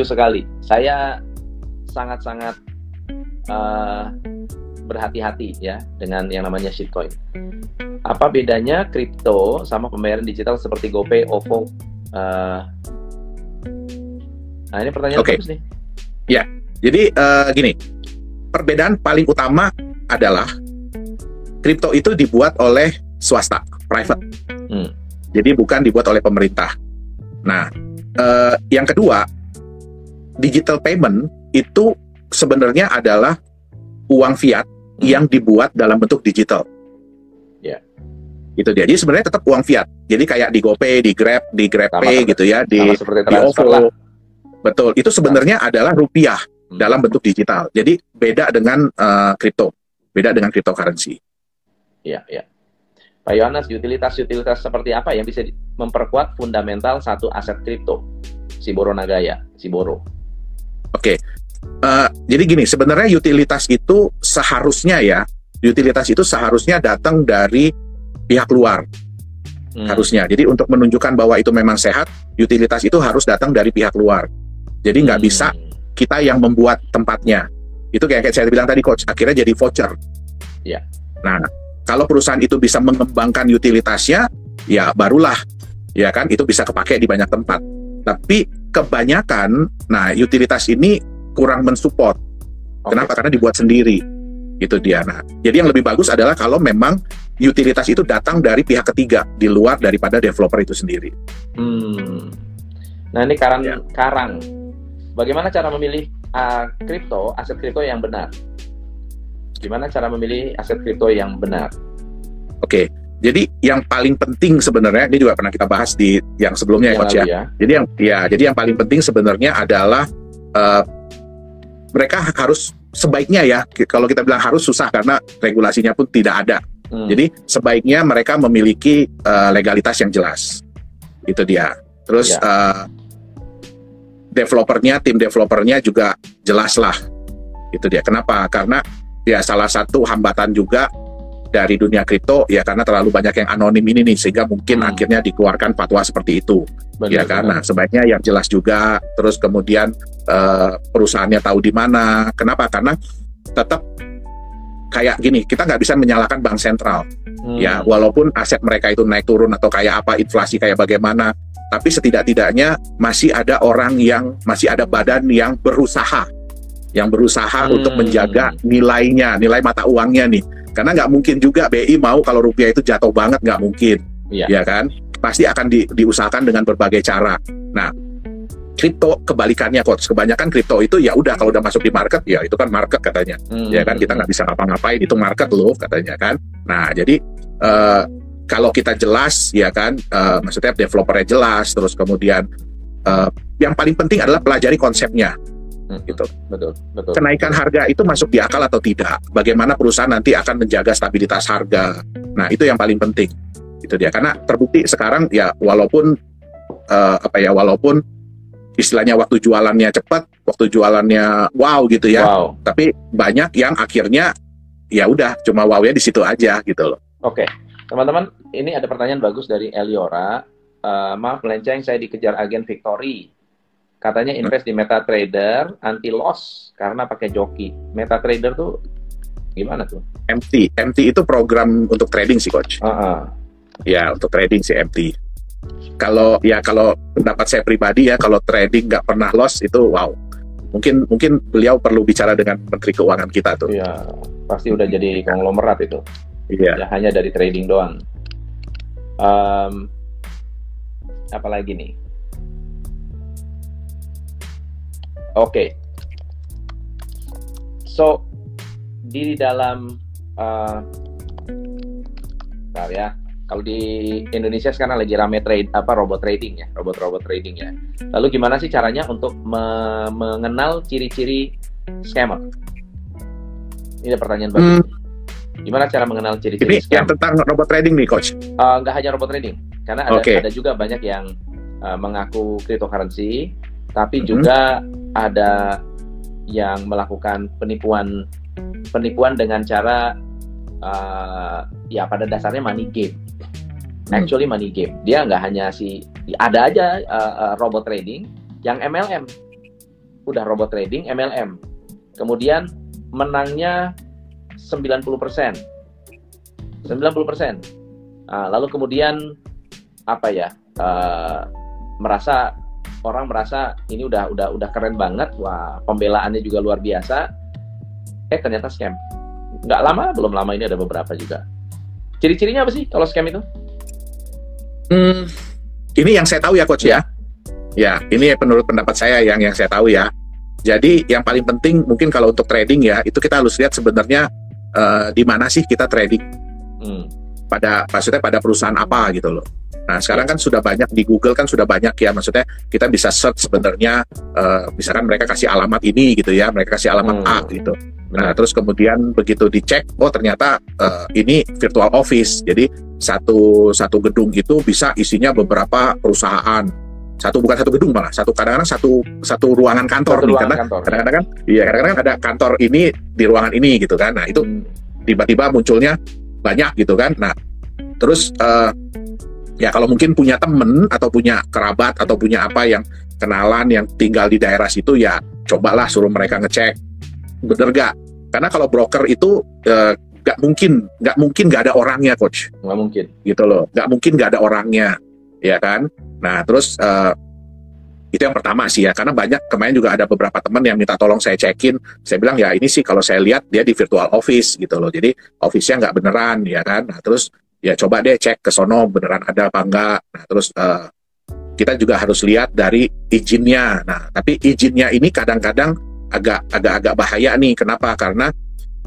sekali. Saya sangat-sangat berhati-hati ya dengan yang namanya shitcoin. Apa bedanya kripto sama pembayaran digital seperti GoPay, OVO? Nah, ini pertanyaan bagus nih. Ya, jadi gini, perbedaan paling utama adalah kripto itu dibuat oleh swasta, private. Jadi bukan dibuat oleh pemerintah. Nah, yang kedua, digital payment itu sebenarnya adalah uang fiat yang dibuat dalam bentuk digital. Ya. Itu dia. Jadi sebenarnya tetap uang fiat. Jadi kayak di GoPay, di GrabPay gitu ya, di OVO. Betul, itu sebenarnya adalah rupiah dalam bentuk digital. Jadi beda dengan kripto, beda dengan cryptocurrency. Iya. Pak Yohanes, utilitas seperti apa yang bisa memperkuat fundamental satu aset kripto? Siboro Nagaya, Siboro. Oke, jadi gini, sebenarnya utilitas itu seharusnya datang dari pihak luar. Harusnya. Jadi untuk menunjukkan bahwa itu memang sehat, utilitas itu harus datang dari pihak luar. Jadi nggak bisa kita yang membuat tempatnya. Itu kayak saya bilang tadi Coach, akhirnya jadi voucher. Ya. Nah, kalau perusahaan itu bisa mengembangkan utilitasnya, ya barulah, ya kan, itu bisa kepake di banyak tempat. Tapi kebanyakan, nah utilitas ini kurang mensupport. Kenapa? Karena dibuat sendiri. Itu dia. Nah, jadi yang lebih bagus adalah kalau memang utilitas itu datang dari pihak ketiga di luar daripada developer itu sendiri. Nah, ini Karang. Bagaimana cara memilih aset kripto yang benar? Gimana cara memilih aset kripto yang benar? Oke. Jadi yang paling penting sebenarnya, ini juga pernah kita bahas di yang sebelumnya ya Coach ya. Jadi yang paling penting sebenarnya adalah mereka harus sebaiknya ya, kalau kita bilang harus susah karena regulasinya pun tidak ada. Jadi sebaiknya mereka memiliki legalitas yang jelas. Itu dia. Terus tim developernya juga jelas lah. Itu dia. Kenapa? Karena ya salah satu hambatan juga dari dunia kripto ya karena terlalu banyak yang anonim ini nih, sehingga mungkin akhirnya dikeluarkan fatwa seperti itu. Ya karena sebaiknya yang jelas juga. Terus kemudian perusahaannya tahu di mana. Kenapa? Karena tetap kayak gini, kita nggak bisa menyalahkan bank sentral. Ya walaupun aset mereka itu naik turun atau kayak apa, inflasi kayak bagaimana, tapi setidak-tidaknya masih ada masih ada badan yang berusaha untuk menjaga nilai mata uangnya nih. Karena nggak mungkin juga BI mau kalau rupiah itu jatuh banget, nggak mungkin, ya kan? Pasti akan diusahakan dengan berbagai cara. Nah, kripto kebalikannya, Coach. Kebanyakan kripto itu ya udah kalau udah masuk di market, ya itu kan market katanya, ya kan, kita nggak bisa ngapa-ngapain, itu market loh katanya kan. Nah, jadi kalau kita jelas, ya kan, maksudnya developernya jelas, terus kemudian yang paling penting adalah pelajari konsepnya. Gitu. Betul. Kenaikan harga itu masuk di akal atau tidak? Bagaimana perusahaan nanti akan menjaga stabilitas harga? Nah, itu yang paling penting. Itu dia. Karena terbukti sekarang ya walaupun istilahnya waktu jualannya cepat, waktu jualannya wow gitu ya. Tapi banyak yang akhirnya ya udah cuma wow-nya di situ aja gitu loh. Oke. Teman-teman, ini ada pertanyaan bagus dari Eliora. Maaf melenceng, saya dikejar agen Victory. Katanya invest di MetaTrader anti loss karena pakai joki. MetaTrader tuh gimana tuh? MT itu program untuk trading sih, Coach. Ya, untuk trading sih MT. Kalau pendapat saya pribadi ya, kalau trading nggak pernah loss itu wow. Mungkin beliau perlu bicara dengan Menteri Keuangan kita tuh. Iya, pasti udah jadi konglomerat itu. Iya. Ya, hanya dari trading doang. Apalagi nih? Oke. So di dalam kalau di Indonesia sekarang lagi rame robot trading ya. Lalu gimana sih caranya untuk mengenal ciri-ciri scammer? Ini pertanyaan bagus. Gimana cara mengenal ciri-ciri scam? Yang tentang robot trading nih, Coach. Nggak hanya robot trading, karena ada juga banyak yang mengaku cryptocurrency, tapi juga ada yang melakukan penipuan dengan cara ya pada dasarnya money game. Actually money game. Dia nggak hanya ada aja robot trading yang MLM. Udah robot trading MLM. Kemudian menangnya 90%. Lalu kemudian orang merasa ini udah keren banget, wah pembelaannya juga luar biasa. Ternyata scam. Belum lama ini ada beberapa juga. Ciri-cirinya apa sih kalau scam itu? Ini yang saya tahu ya, Coach ya. Ya, ini menurut pendapat saya yang saya tahu ya. Jadi yang paling penting mungkin kalau untuk trading ya, itu kita harus lihat sebenarnya di mana sih kita trading. Maksudnya pada perusahaan apa gitu loh. Nah, sekarang kan sudah banyak di Google kan sudah banyak ya, maksudnya kita bisa search sebenarnya misalkan mereka kasih alamat ini gitu ya, mereka kasih alamat A gitu. Nah, terus kemudian begitu dicek, oh ternyata ini virtual office. Jadi satu gedung itu bisa isinya beberapa perusahaan. Bukan satu gedung malah, kadang-kadang satu ruangan kantor nih, karena kadang-kadang ada kantor ini di ruangan ini gitu kan. Nah, itu tiba-tiba munculnya banyak gitu kan. Nah, terus ya kalau mungkin punya temen atau punya kerabat atau punya apa yang kenalan yang tinggal di daerah situ, ya cobalah suruh mereka ngecek bener gak. Karena kalau broker itu nggak mungkin nggak ada orangnya, Coach. Nggak mungkin gitu loh, nggak mungkin nggak ada orangnya, ya kan. Nah, terus itu yang pertama sih ya, karena banyak kemarin juga ada beberapa teman yang minta tolong saya cekin. Saya bilang ya ini sih kalau saya lihat dia di virtual office gitu loh, jadi office-nya nggak beneran, ya kan. Nah, terus ya coba deh cek ke sono beneran ada apa enggak. Nah, terus kita juga harus lihat dari izinnya. Nah, tapi izinnya ini kadang-kadang agak bahaya nih. Kenapa? Karena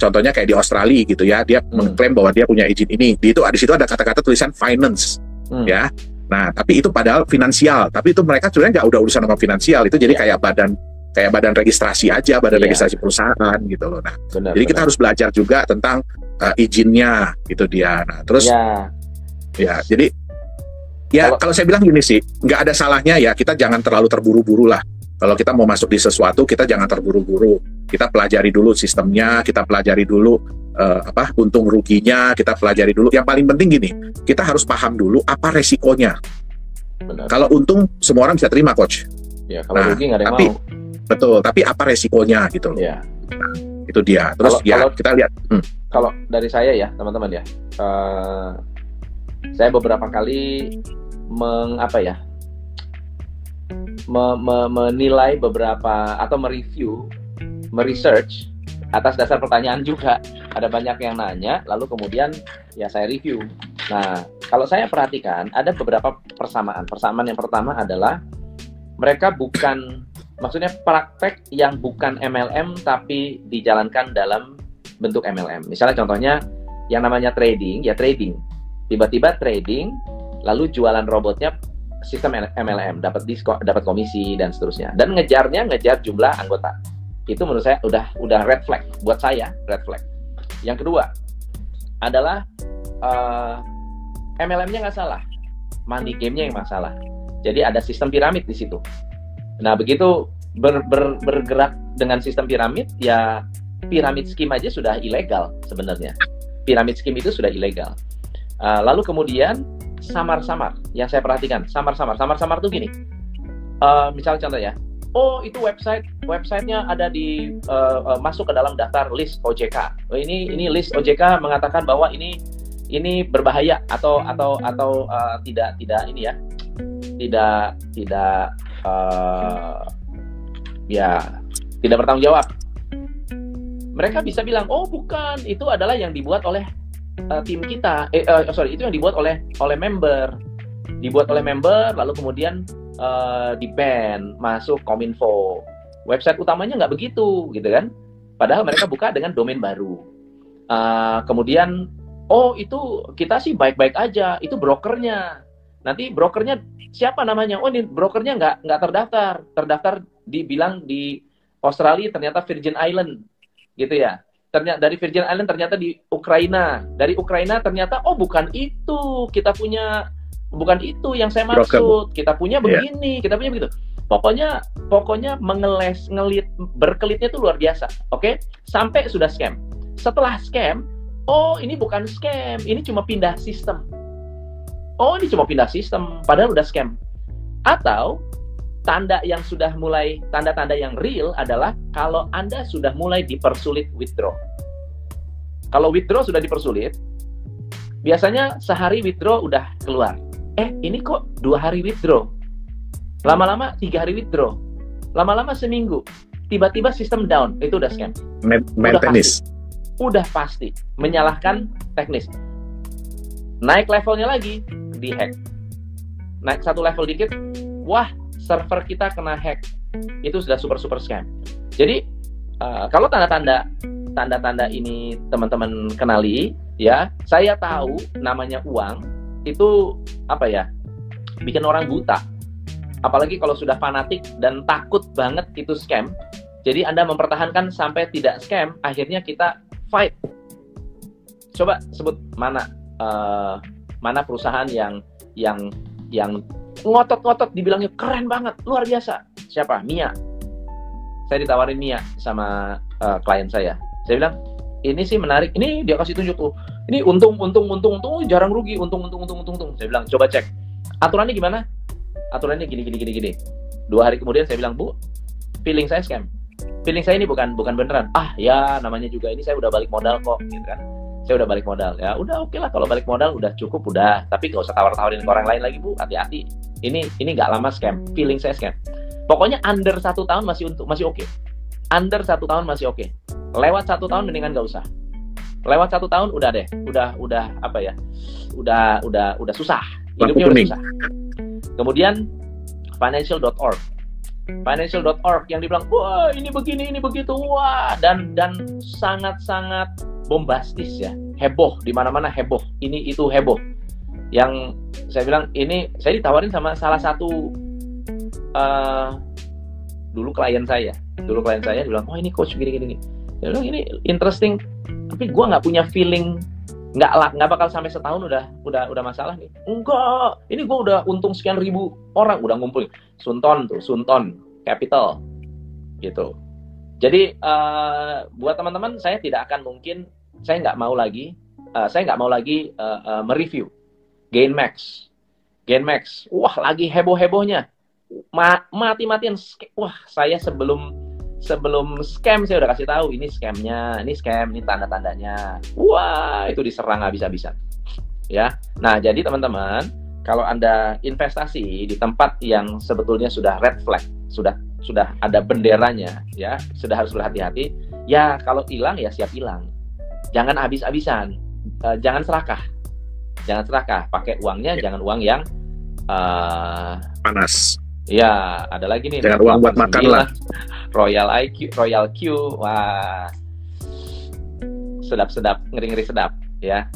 contohnya kayak di Australia gitu ya, dia mengklaim bahwa dia punya izin ini, di situ ada kata-kata tulisan finance, ya. Nah, tapi itu padahal finansial, tapi itu mereka sebenarnya nggak udah urusan sama finansial, itu jadi kayak badan registrasi aja, badan registrasi perusahaan gitu loh. Nah, jadi kita harus belajar juga tentang izinnya gitu dia. Nah, terus ya, jadi ya kalau saya bilang gini sih, nggak ada salahnya ya, kita jangan terlalu terburu-buru lah. Kalau kita mau masuk di sesuatu, kita jangan terburu-buru. Kita pelajari dulu sistemnya, kita pelajari dulu untung ruginya, kita pelajari dulu. Yang paling penting gini, kita harus paham dulu apa resikonya. Benar. Kalau untung semua orang bisa terima, coach. Ya, kalau rugi nggak ada yang mau. Betul, tapi apa resikonya gitu loh. Ya. Nah, itu dia. Terus kalau kita lihat. Kalau dari saya ya, teman-teman ya, saya beberapa kali menilai beberapa atau meresearch atas dasar pertanyaan juga. Ada banyak yang nanya, lalu kemudian ya saya review. Nah, kalau saya perhatikan ada beberapa persamaan. Persamaan yang pertama adalah mereka maksudnya praktek yang bukan MLM tapi dijalankan dalam bentuk MLM. Misalnya contohnya yang namanya trading, tiba-tiba trading, lalu jualan robotnya sistem MLM, dapat komisi dan seterusnya, dan ngejar jumlah anggota. Itu menurut saya udah red flag buat saya, red flag. Yang kedua adalah MLM-nya nggak salah, money game-nya yang masalah. Jadi ada sistem piramid di situ. Nah, begitu bergerak dengan sistem piramid, ya piramid scheme aja sudah ilegal sebenarnya. Piramid scheme itu sudah ilegal. Lalu kemudian samar-samar, yang saya perhatikan, samar-samar tuh gini. Misalnya contoh ya, itu websitenya ada di masuk ke dalam daftar list OJK. Ini list OJK mengatakan bahwa ini berbahaya atau tidak ini ya, tidak bertanggung jawab. Mereka bisa bilang, bukan, itu adalah yang dibuat oleh tim kita, itu yang dibuat oleh member, lalu kemudian di-ban, masuk Kominfo. Website utamanya nggak begitu, gitu kan? Padahal mereka buka dengan domain baru. Kemudian, itu kita sih baik-baik aja, itu brokernya. Nanti brokernya siapa namanya? Ini brokernya nggak terdaftar dibilang di Australia, ternyata Virgin Island, gitu ya. Ternyata dari Virgin Island ternyata di Ukraina. Dari Ukraina ternyata bukan itu kita punya, bukan itu yang saya maksud. Kita punya begini, kita punya begitu. Pokoknya berkelitnya itu luar biasa. Oke? Sampai sudah scam. Setelah scam, ini bukan scam, ini cuma pindah sistem. Ini cuma pindah sistem, padahal udah scam. Atau tanda yang real adalah kalau Anda sudah mulai dipersulit withdraw. Kalau withdraw sudah dipersulit, biasanya sehari withdraw udah keluar. Ini kok 2 hari withdraw. Lama-lama 3 hari withdraw. Lama-lama seminggu. Tiba-tiba sistem down. Itu udah scam. Udah pasti. Menyalahkan teknis. Naik levelnya lagi, di-hack. Naik satu level dikit, wah, server kita kena hack. Itu sudah super scam. Jadi kalau tanda-tanda ini teman-teman kenali, ya, saya tahu namanya uang itu bikin orang buta. Apalagi kalau sudah fanatik dan takut banget itu scam. Jadi Anda mempertahankan sampai tidak scam, akhirnya kita fight. Coba sebut mana perusahaan yang ngotot-ngotot dibilangnya keren banget, luar biasa. Siapa? Mia. Saya ditawarin Mia sama klien saya. Saya bilang, ini sih menarik. Ini dia kasih tunjuk tuh. Ini untung, jarang rugi. Untung. Saya bilang, coba cek. Aturannya gimana? Aturannya gini. 2 hari kemudian saya bilang, Bu, feeling saya scam. Feeling saya ini bukan beneran. Ya namanya juga ini saya udah balik modal kok, gitu kan. Saya udah balik modal. Ya udah oke lah, kalau balik modal udah cukup, udah. Tapi gak usah tawar-tawarin ke orang lain lagi, Bu. Hati-hati. Ini nggak lama scam. Feeling saya scam. Pokoknya under 1 tahun masih oke. Under 1 tahun masih oke. Lewat 1 tahun mendingan nggak usah. Lewat 1 tahun udah deh. Udah susah. Hidupnya udah susah. Kemudian financial.org. financial.org yang dibilang wah ini begini ini begitu wah dan sangat-sangat bombastis ya, heboh di mana-mana, heboh ini itu heboh. Yang saya bilang ini saya ditawarin sama salah satu dulu klien saya bilang oh ini coach gini. Dia bilang ini interesting tapi gue nggak punya feeling, nggak bakal sampai setahun udah masalah nih. Enggak, ini gue udah untung sekian ribu orang udah ngumpulin. Sunton Capital gitu. Jadi buat teman-teman saya nggak mau lagi mereview Gainmax. Wah lagi heboh-hebohnya. Mati-matian. Wah saya sebelum scam saya udah kasih tahu ini scamnya, ini tanda-tandanya. Wah itu diserang habis-habisan. Ya. Nah jadi teman-teman kalau Anda investasi di tempat yang sebetulnya sudah red flag, sudah ada benderanya, ya sudah harus berhati-hati. Ya kalau hilang ya siap hilang. Jangan habis-habisan, jangan serakah. Pakai uangnya jangan uang yang panas. Ya ada lagi nih. Jangan uang buat makan lah. Royal Q, wah sedap, ngeri sedap, ya.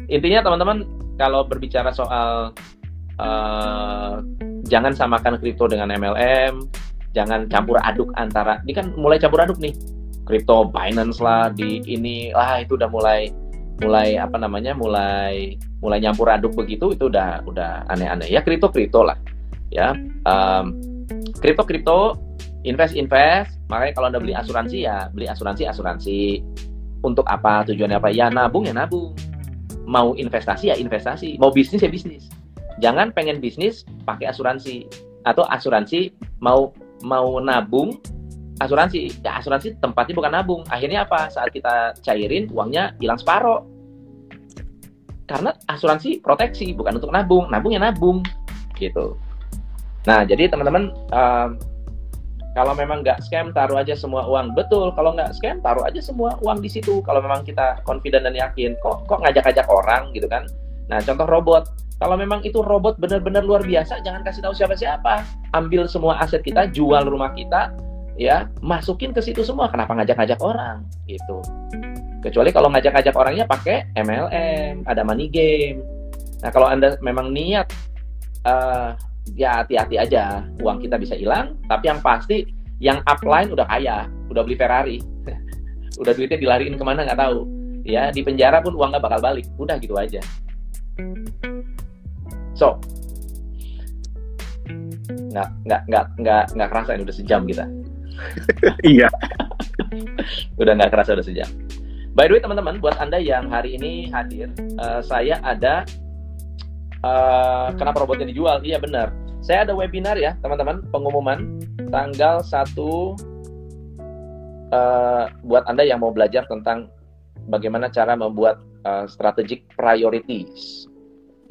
Intinya teman-teman kalau berbicara soal jangan samakan kripto dengan MLM, jangan campur aduk antara, ini kan mulai campur aduk nih, kripto Binance lah, di ini lah itu udah mulai nyampur aduk begitu, itu udah aneh-aneh ya. Kripto lah ya, kripto invest. Makanya kalau Anda beli asuransi ya beli asuransi. Untuk apa, tujuannya apa? Ya nabung. Mau investasi ya investasi, mau bisnis ya bisnis. Jangan pengen bisnis pakai asuransi, atau asuransi mau nabung asuransi. Ya asuransi tempatnya bukan nabung. Akhirnya apa? Saat kita cairin uangnya hilang separuh. Karena asuransi proteksi bukan untuk nabung. Nabung gitu. Nah, jadi teman-teman kalau memang nggak scam, taruh aja semua uang. Betul, kalau nggak scam, taruh aja semua uang di situ. Kalau memang kita confident dan yakin, kok ngajak-ngajak orang gitu kan. Nah, contoh robot. Kalau memang itu robot benar-benar luar biasa, jangan kasih tahu siapa-siapa. Ambil semua aset kita, jual rumah kita, ya, masukin ke situ semua. Kenapa ngajak-ngajak orang? Gitu. Kecuali kalau ngajak-ngajak orangnya pakai MLM, ada money game. Nah, kalau Anda memang niat, ya hati-hati aja, uang kita bisa hilang, tapi yang pasti yang upline udah kaya, udah beli Ferrari, udah duitnya dilariin kemana nggak tahu, ya di penjara pun uang nggak bakal balik, udah gitu aja. So, nggak kerasa ini udah sejam kita. Iya. Udah nggak kerasa udah sejam. By the way teman-teman, buat Anda yang hari ini hadir, saya ada kenapa robotnya dijual? Iya benar. Saya ada webinar ya teman-teman, pengumuman tanggal 1 buat Anda yang mau belajar tentang bagaimana cara membuat strategic priorities.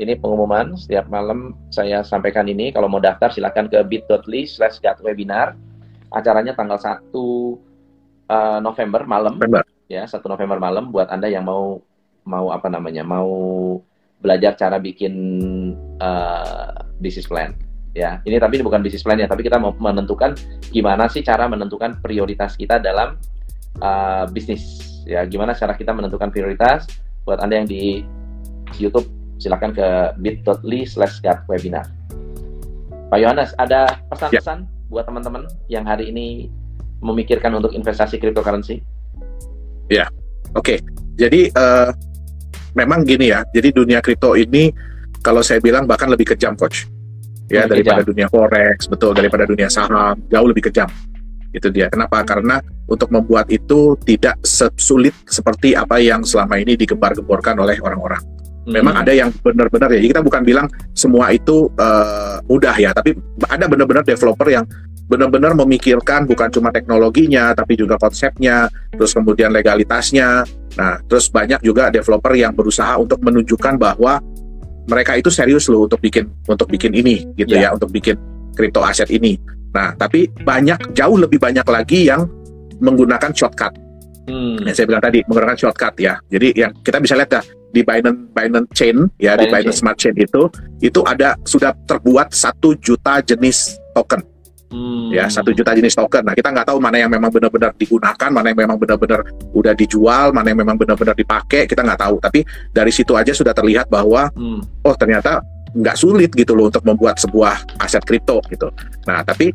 Ini pengumuman, setiap malam saya sampaikan ini. Kalau mau daftar silakan ke bit.ly/webinar. Acaranya tanggal 1 November malam. Ya, 1 November malam buat Anda yang mau belajar cara bikin business plan. Ya, ini tapi bukan business plan ya, tapi kita mau menentukan gimana sih cara menentukan prioritas kita dalam bisnis. Ya, gimana cara kita menentukan prioritas? Buat Anda yang di YouTube, silakan ke bit.ly/webinar. Pak Yohanes, ada pesan-pesan buat teman-teman yang hari ini memikirkan untuk investasi cryptocurrency? Ya, oke. Jadi memang gini ya. Jadi dunia kripto ini kalau saya bilang bahkan lebih kejam, Coach. Ya, daripada dunia forex, betul, daripada dunia saham, jauh lebih kejam. Itu dia. Kenapa? Karena untuk membuat itu tidak sulit seperti apa yang selama ini digembar-gemborkan oleh orang-orang. Memang ada yang benar-benar ya. Jadi kita bukan bilang semua itu mudah ya, tapi ada benar-benar developer yang benar-benar memikirkan bukan cuma teknologinya, tapi juga konsepnya, terus kemudian legalitasnya. Nah, terus banyak juga developer yang berusaha untuk menunjukkan bahwa mereka itu serius loh untuk bikin ini gitu ya, untuk bikin crypto aset ini. Nah, tapi jauh lebih banyak lagi yang menggunakan shortcut. Yang saya bilang tadi, menggunakan shortcut ya. Jadi yang kita bisa lihat ya di Binance Chain ya, di Binance Smart Chain itu ada sudah terbuat 1 juta jenis token. Ya, 1 juta jenis token. Nah, kita nggak tahu mana yang memang benar-benar digunakan, mana yang memang benar-benar udah dijual, mana yang memang benar-benar dipakai, kita nggak tahu. Tapi dari situ aja sudah terlihat bahwa oh ternyata nggak sulit gitu loh untuk membuat sebuah aset kripto gitu. Nah, tapi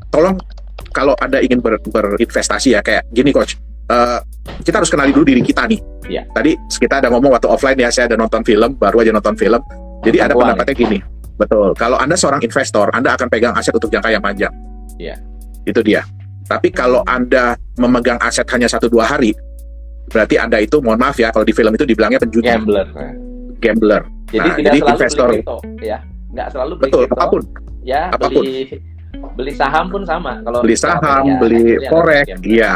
tolong kalau Anda ingin berinvestasi ya kayak gini Coach, kita harus kenali dulu diri kita nih. Yeah. Tadi kita ada ngomong waktu offline ya, saya ada nonton film, baru aja nonton film. Jadi ada pendapatnya gini. Betul. Kalau Anda seorang investor, Anda akan pegang aset untuk jangka yang panjang. Iya. Itu dia. Tapi kalau Anda memegang aset hanya 1-2 hari, berarti Anda itu, mohon maaf ya, kalau di film itu dibilangnya penjudi. Gambler. Jadi nah, tidak jadi selalu investor. beli kripto, ya. Nggak selalu beli Betul, kripto. apapun. Ya, apapun. Beli saham pun sama. Kalau beli saham, ya, beli forex, iya.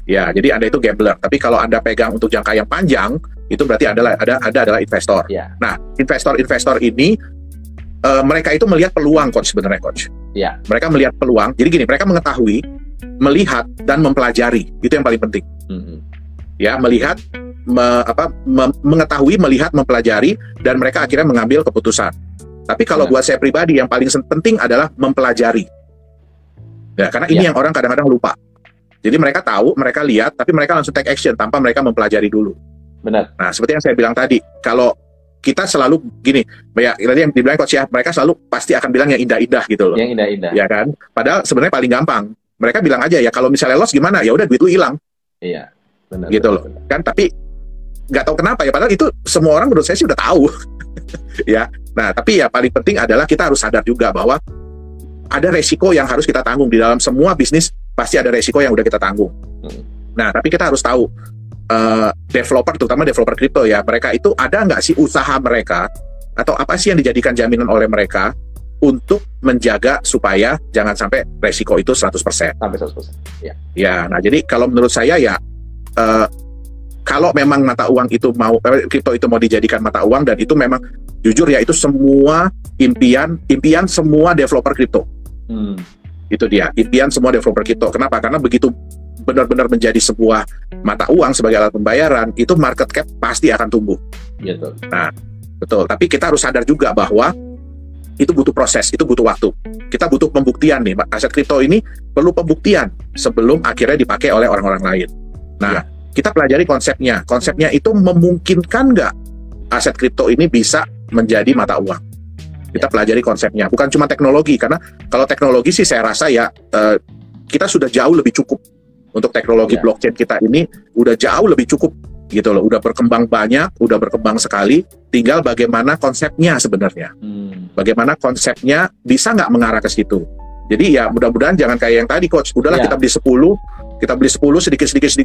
Ya, jadi Anda itu gambler. Tapi kalau Anda pegang untuk jangka yang panjang, itu berarti Anda adalah investor. Ya. Nah, investor-investor ini mereka itu melihat peluang, Coach, sebenarnya, Coach. Ya. Mereka melihat peluang. Jadi gini, mereka mengetahui, melihat dan mempelajari. Itu yang paling penting. Ya, melihat, mengetahui, melihat, mempelajari, dan mereka akhirnya mengambil keputusan. Tapi kalau buat saya pribadi, yang paling penting adalah mempelajari. Ya, karena ini yang orang kadang-kadang lupa. Jadi mereka tahu, mereka lihat, tapi mereka langsung take action tanpa mereka mempelajari dulu. Benar. Nah, seperti yang saya bilang tadi, kalau kita selalu gini, ya tadi yang dibilang Coach ya, mereka selalu pasti akan bilang yang indah-indah gitu loh. Yang indah-indah. Ya kan? Padahal sebenarnya paling gampang. Mereka bilang aja ya, kalau misalnya loss gimana? Ya udah duit lu hilang. Iya. Benar. Gitu benar, loh. benar. Kan tapi nggak tahu kenapa ya, padahal itu semua orang menurut saya sih udah tahu. Ya. Nah, tapi ya paling penting adalah kita harus sadar juga bahwa ada resiko yang harus kita tanggung. Di dalam semua bisnis pasti ada resiko yang udah kita tanggung. Nah, tapi kita harus tahu developer, terutama developer kripto ya, mereka itu ada nggak sih usaha mereka atau apa sih yang dijadikan jaminan oleh mereka untuk menjaga supaya jangan sampai resiko itu 100%. Sampai 100%. Ya. Ya, nah jadi kalau menurut saya ya kalau memang mata uang itu kripto itu mau dijadikan mata uang, dan itu memang jujur ya, itu semua impian semua developer kripto. Itu dia, impian semua developer kripto. Kenapa? Karena begitu benar-benar menjadi sebuah mata uang sebagai alat pembayaran, itu market cap pasti akan tumbuh. Betul. Nah, betul. Tapi kita harus sadar juga bahwa itu butuh proses, itu butuh waktu. Kita butuh pembuktian nih. Aset kripto ini perlu pembuktian sebelum akhirnya dipakai oleh orang-orang lain. Nah, kita pelajari konsepnya. Konsepnya itu memungkinkan nggak aset kripto ini bisa menjadi mata uang? Kita pelajari konsepnya. Bukan cuma teknologi, karena kalau teknologi sih saya rasa ya kita sudah jauh lebih cukup. Untuk teknologi blockchain kita ini udah jauh lebih cukup gitu loh, udah berkembang banyak, udah berkembang sekali. Tinggal bagaimana konsepnya sebenarnya, bagaimana konsepnya bisa nggak mengarah ke situ. Jadi ya mudah-mudahan jangan kayak yang tadi Coach, udahlah kita beli 10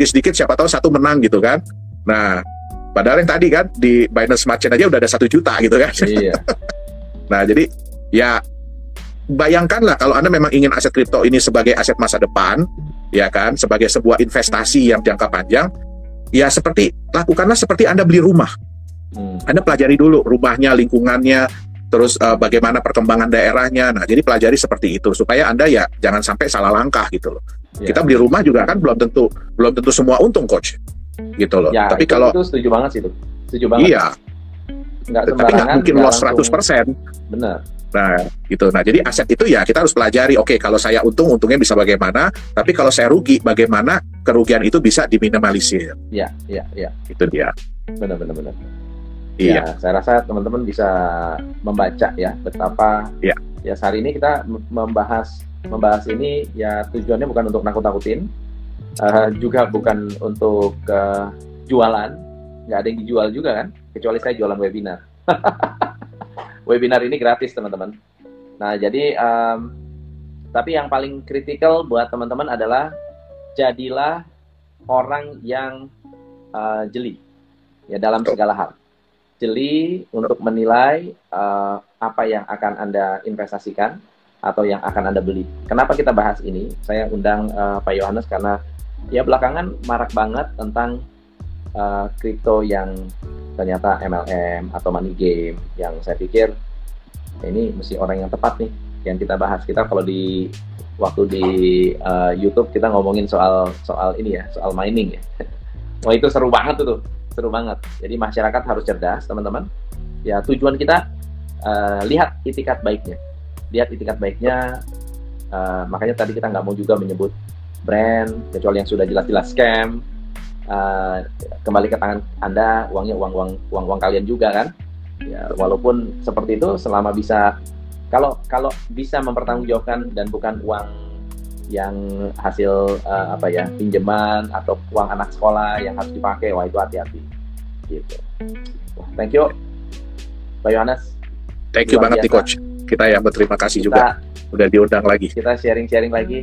sedikit, siapa tahu satu menang gitu kan. Nah, padahal yang tadi kan di Binance Smart Chain aja udah ada 1 juta gitu kan. Iya. Nah, jadi ya bayangkanlah kalau Anda memang ingin aset kripto ini sebagai aset masa depan, ya kan, sebagai sebuah investasi yang jangka panjang, ya lakukanlah seperti Anda beli rumah. Anda pelajari dulu rumahnya, lingkungannya, terus bagaimana perkembangan daerahnya. Nah, jadi pelajari seperti itu supaya Anda ya jangan sampai salah langkah gitu loh. Ya. Kita beli rumah juga kan belum tentu semua untung, Coach. Gitu loh. Ya, tapi itu setuju banget sih itu. Setuju banget. Iya. Tapi nggak mungkin loss 100%. Benar. Nah, gitu. Nah, jadi aset itu ya kita harus pelajari. Oke, kalau saya untungnya bisa bagaimana, tapi kalau saya rugi, bagaimana kerugian itu bisa diminimalisir. Iya. Itu dia. Benar. Iya. Ya, saya rasa teman-teman bisa membaca ya betapa ya hari ini kita membahas ini ya tujuannya bukan untuk nakut-nakutin, juga bukan untuk jualan. Nggak ada yang dijual juga kan, kecuali saya jualan webinar. Webinar ini gratis teman-teman. Nah jadi tapi yang paling kritikal buat teman-teman adalah jadilah orang yang jeli ya dalam segala hal. Jeli untuk menilai apa yang akan Anda investasikan atau yang akan Anda beli. Kenapa kita bahas ini? Saya undang Pak Yohanes karena ya belakangan marak banget tentang kripto yang ternyata MLM atau money game, yang saya pikir ini mesti orang yang tepat nih yang kita bahas. Kita kalau waktu di YouTube kita ngomongin soal ini ya, soal mining ya. Wah itu seru banget tuh, seru banget. Jadi masyarakat harus cerdas teman-teman. Ya tujuan kita lihat itikat baiknya, Makanya tadi kita nggak mau juga menyebut brand kecuali yang sudah jelas-jelas scam. Kembali ke tangan Anda, uangnya uang kalian juga kan. Ya, walaupun seperti itu, selama bisa kalau bisa mempertanggungjawabkan dan bukan uang yang hasil pinjaman atau uang anak sekolah yang harus dipakai, wah itu hati-hati gitu. Thank you Pak Yohanes, thank you banget nih Coach, kita yang berterima kasih juga udah diundang lagi, kita sharing lagi.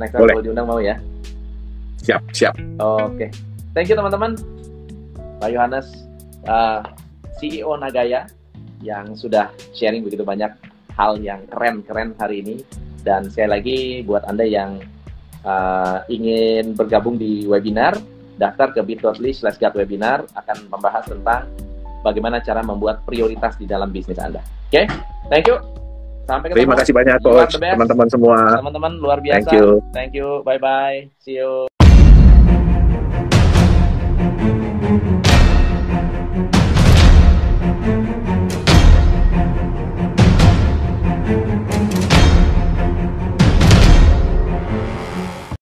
Next time kalau diundang mau ya. Siap. Oke. Thank you teman-teman. Pak Yohanes, CEO Nagaya yang sudah sharing begitu banyak hal yang keren hari ini. Dan sekali lagi buat Anda yang ingin bergabung di webinar, daftar ke bit.ly/webinar, akan membahas tentang bagaimana cara membuat prioritas di dalam bisnis Anda. Oke? Thank you. Sampai ketemu. Terima kasih banyak Coach, teman-teman semua. Teman-teman luar biasa. Thank you. Thank you. Bye-bye. See you.